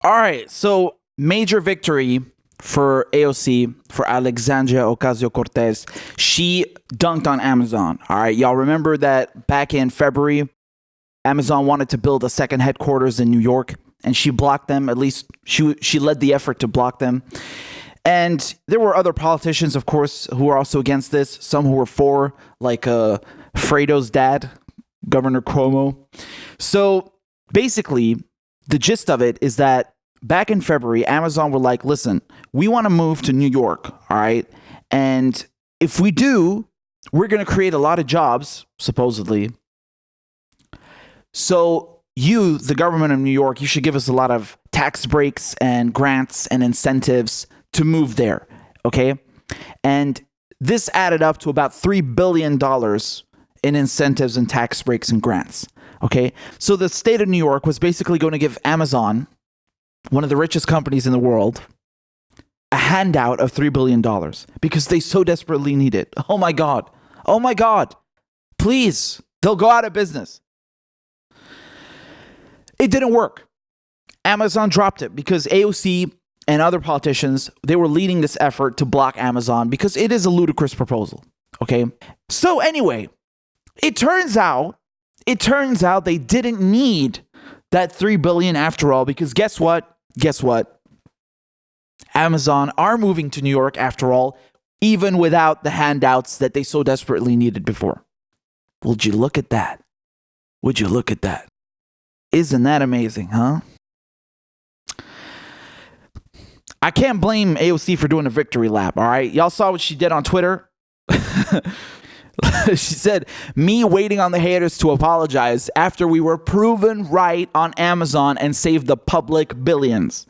All right, so major victory for AOC, for Alexandria Ocasio-Cortez. She dunked on Amazon. All right, y'all remember that back in February, Amazon wanted to build a second headquarters in New York, and she blocked them. At least she led the effort to block them. And there were other politicians, of course, who were also against this. Some who were for, like Fredo's dad, Governor Cuomo. So basically, the gist of it is that back in February, Amazon were like, listen, we want to move to New York, all right? And if we do, we're going to create a lot of jobs, supposedly. So you, the government of New York, you should give us a lot of tax breaks and grants and incentives to move there, okay? And this added up to about $3 billion in incentives and tax breaks and grants, okay? So the state of New York was basically going to give Amazon, one of the richest companies in the world, a handout of $3 billion because they so desperately need it. Oh my God. Oh my God. Please, they'll go out of business. It didn't work. Amazon dropped it because AOC and other politicians, they were leading this effort to block Amazon because it is a ludicrous proposal. Okay. So anyway, it turns out they didn't need that $3 billion after all, because guess what? Amazon are moving to New York after all, even without the handouts that they so desperately needed before. Would you look at that? Would you look at that? Isn't that amazing, huh? I can't blame AOC for doing a victory lap, all right? Y'all saw what she did on Twitter? She said, me waiting on the haters to apologize after we were proven right on Amazon and saved the public billions.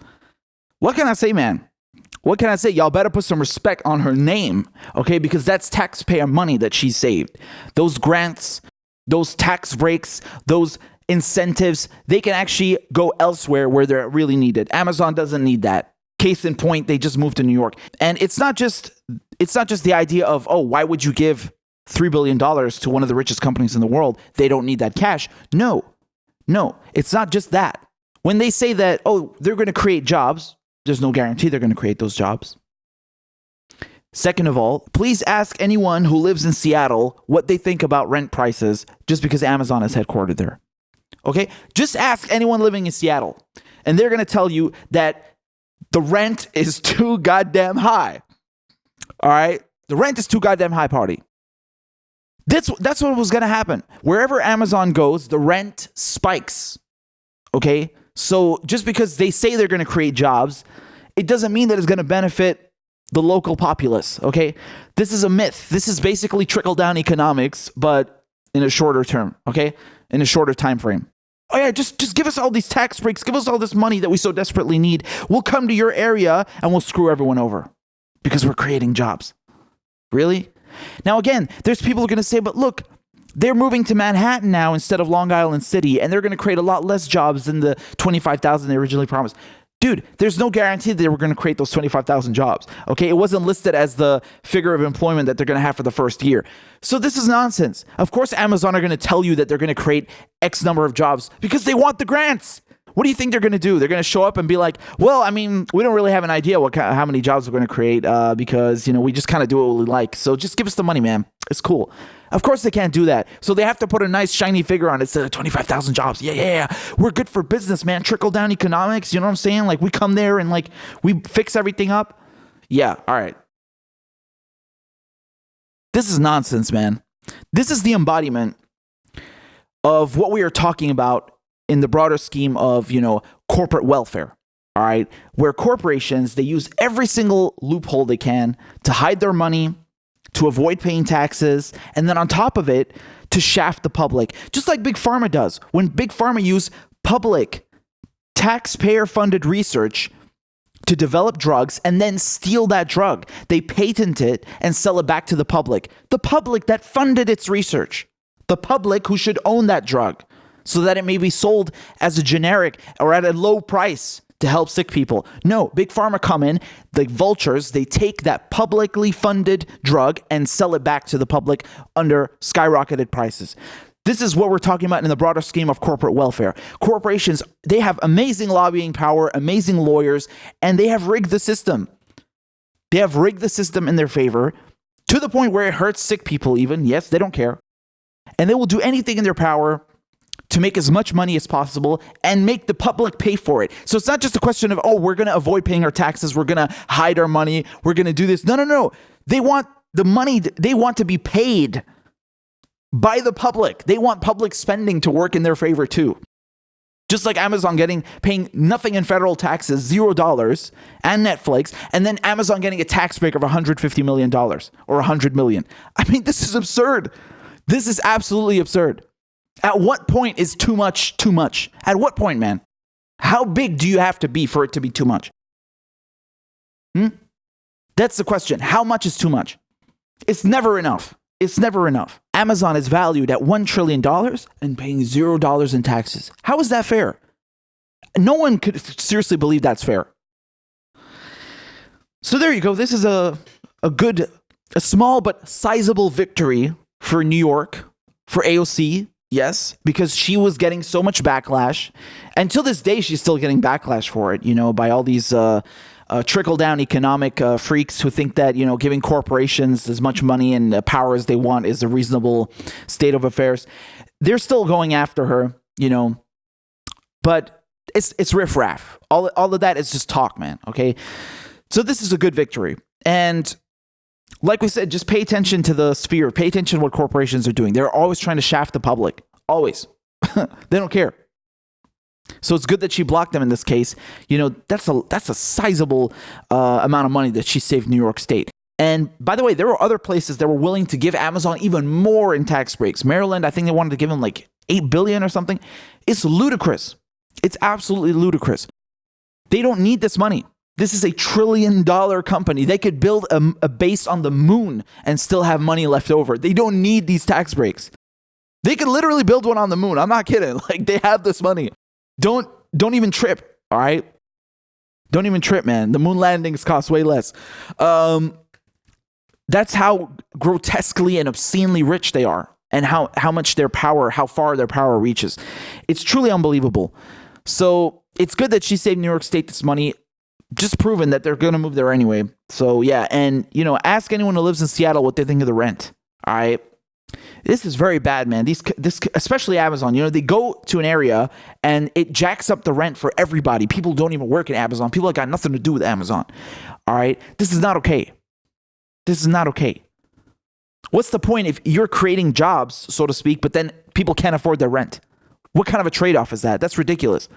What can I say, man? What can I say? Y'all better put some respect on her name, okay? Because that's taxpayer money that she saved. Those grants, those tax breaks, those incentives, they can actually go elsewhere where they're really needed. Amazon doesn't need that. Case in point, they just moved to New York. And it's not just the idea of, oh, why would you give $3 billion to one of the richest companies in the world? They don't need that cash. No, it's not just that. When they say that, oh, they're going to create jobs, there's no guarantee they're going to create those jobs. Second of all, please ask anyone who lives in Seattle what they think about rent prices just because Amazon is headquartered there. Okay? Just ask anyone living in Seattle, and they're going to tell you that the rent is too goddamn high. All right? The rent is too goddamn high, party. That's what was going to happen. Wherever Amazon goes, the rent spikes. Okay? So just because they say they're going to create jobs, it doesn't mean that it's going to benefit the local populace. Okay? This is a myth. This is basically trickle-down economics, but in a shorter term. Okay? In a shorter time frame. Oh yeah, just give us all these tax breaks. Give us all this money that we so desperately need. We'll come to your area and we'll screw everyone over because we're creating jobs. Really? Now again, there's people who are going to say, but look, they're moving to Manhattan now instead of Long Island City, and they're going to create a lot less jobs than the 25,000 they originally promised. Dude, there's no guarantee that they were going to create those 25,000 jobs. Okay, it wasn't listed as the figure of employment that they're going to have for the first year. So this is nonsense. Of course, Amazon are going to tell you that they're going to create X number of jobs because they want the grants. What do you think they're going to do? They're going to show up and be like, well, I mean, we don't really have an idea how many jobs we're going to create because, we just kind of do what we like. So just give us the money, man. It's cool. Of course they can't do that. So they have to put a nice shiny figure on it. Instead of 25,000 jobs. Yeah. We're good for business, man. Trickle down economics. You know what I'm saying? Like we come there and like we fix everything up. Yeah. All right. This is nonsense, man. This is the embodiment of what we are talking about in the broader scheme of, corporate welfare. All right. Where corporations, they use every single loophole they can to hide their money, to avoid paying taxes, and then on top of it, to shaft the public. Just like Big Pharma does. When Big Pharma use public, taxpayer-funded research to develop drugs and then steal that drug, they patent it and sell it back to the public. The public that funded its research. The public who should own that drug so that it may be sold as a generic or at a low price to help sick people. No, Big Pharma come in, the vultures, they take that publicly funded drug and sell it back to the public under skyrocketed prices. This is what we're talking about in the broader scheme of corporate welfare. Corporations, they have amazing lobbying power, amazing lawyers, and they have rigged the system. They have rigged the system in their favor to the point where it hurts sick people even. Yes, they don't care. And they will do anything in their power to make as much money as possible and make the public pay for it. So it's not just a question of, oh, we're going to avoid paying our taxes. We're going to hide our money. We're going to do this. No. They want the money. They want to be paid by the public. They want public spending to work in their favor too. Just like Amazon paying nothing in federal taxes, $0, and Netflix, and then Amazon getting a tax break of $150 million or $100 million. I mean, this is absurd. This is absolutely absurd. At what point is too much too much? At what point, man? How big do you have to be for it to be too much? That's the question. How much is too much? It's never enough. It's never enough. Amazon is valued at $1 trillion and paying $0 in taxes. How is that fair? No one could seriously believe that's fair. So there you go. This is a small but sizable victory for New York, for AOC. Yes, because she was getting so much backlash. And till this day, she's still getting backlash for it, by all these trickle-down economic freaks who think that, giving corporations as much money and power as they want is a reasonable state of affairs. They're still going after her, but it's riffraff. All of that is just talk, man, okay? So this is a good victory. And like we said, just pay attention to the sphere. Pay attention to what corporations are doing. They're always trying to shaft the public. Always. They don't care. So it's good that she blocked them in this case. That's a sizable amount of money that she saved New York State. And by the way, there were other places that were willing to give Amazon even more in tax breaks. Maryland, I think they wanted to give them like $8 billion or something. It's ludicrous. It's absolutely ludicrous. They don't need this money. This is a $1 trillion company. They could build a base on the moon and still have money left over. They don't need these tax breaks. They could literally build one on the moon. I'm not kidding. Like, they have this money. Don't even trip, all right? Don't even trip, man. The moon landings cost way less. That's how grotesquely and obscenely rich they are, and how much their power, how far their power reaches. It's truly unbelievable. So it's good that she saved New York State this money. Just proven that they're going to move there anyway. So yeah, and ask anyone who lives in Seattle what they think of the rent. All right, this is very bad, man. This especially Amazon. They go to an area and it jacks up the rent for everybody. People don't even work at Amazon. People that got nothing to do with Amazon. All right, this is not okay. This is not okay. What's the point if you're creating jobs, so to speak, but then people can't afford their rent? What kind of a trade-off is that? That's ridiculous.